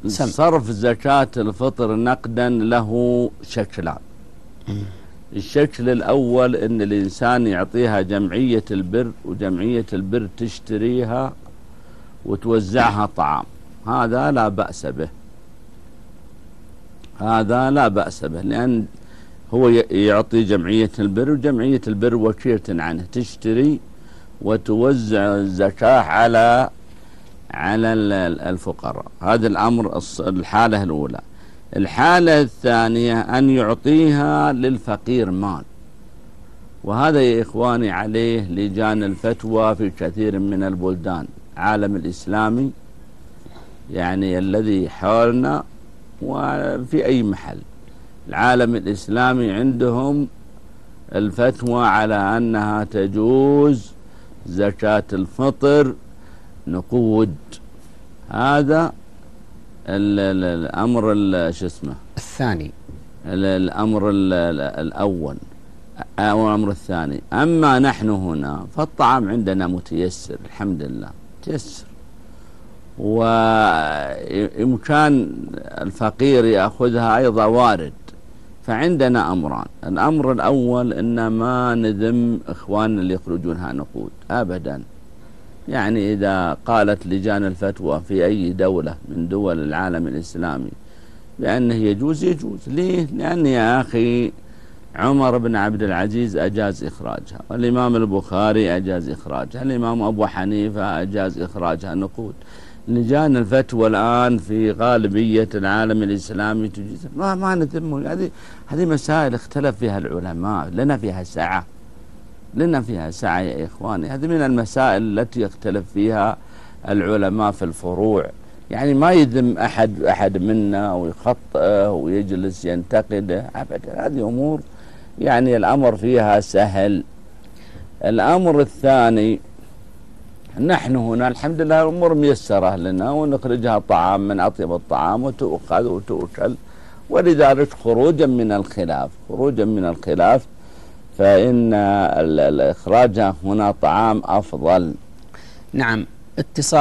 صرف زكاة الفطر نقدا له شكلان. الشكل الأول أن الإنسان يعطيها جمعية البر، وجمعية البر تشتريها وتوزعها طعام، هذا لا بأس به، هذا لا بأس به، لأن هو يعطي جمعية البر، وجمعية البر وكيلة عنه تشتري وتوزع الزكاة على الفقراء. هذا الأمر الحالة الأولى. الحالة الثانية أن يعطيها للفقير مال، وهذا يا إخواني عليه لجان الفتوى في كثير من البلدان، العالم الإسلامي يعني الذي حولنا وفي أي محل، العالم الإسلامي عندهم الفتوى على أنها تجوز زكاة الفطر نقود. هذا الأمر شو اسمه الثاني، الأمر الأول أو الأمر الثاني. أما نحن هنا فالطعام عندنا متيسر الحمد لله، متيسر، وإمكان الفقير يأخذها أيضا وارد. فعندنا أمران، الأمر الأول إن ما نذم إخواننا اللي يخرجونها نقود أبدا، يعني إذا قالت لجان الفتوى في أي دولة من دول العالم الإسلامي بأنه يجوز، يجوز. ليه؟ لأن يا أخي عمر بن عبد العزيز أجاز إخراجها، والإمام البخاري أجاز إخراجها، الإمام أبو حنيفة أجاز إخراجها نقود. لجان الفتوى الآن في غالبية العالم الإسلامي تجيز، ما نذمه. هذه مسائل اختلف فيها العلماء، لنا فيها سعة، لنا فيها سعة يا إخواني. هذه من المسائل التي يختلف فيها العلماء في الفروع، يعني ما يذم أحد منا ويخطئه ويجلس ينتقده أبدا، هذه أمور يعني الأمر فيها سهل. الأمر الثاني، نحن هنا الحمد لله الأمور ميسرة لنا، ونخرجها طعام من أطيب الطعام وتؤخذ وتؤكل، ولذلك خروجا من الخلاف فإن الإخراج هنا طعام أفضل. نعم. اتصال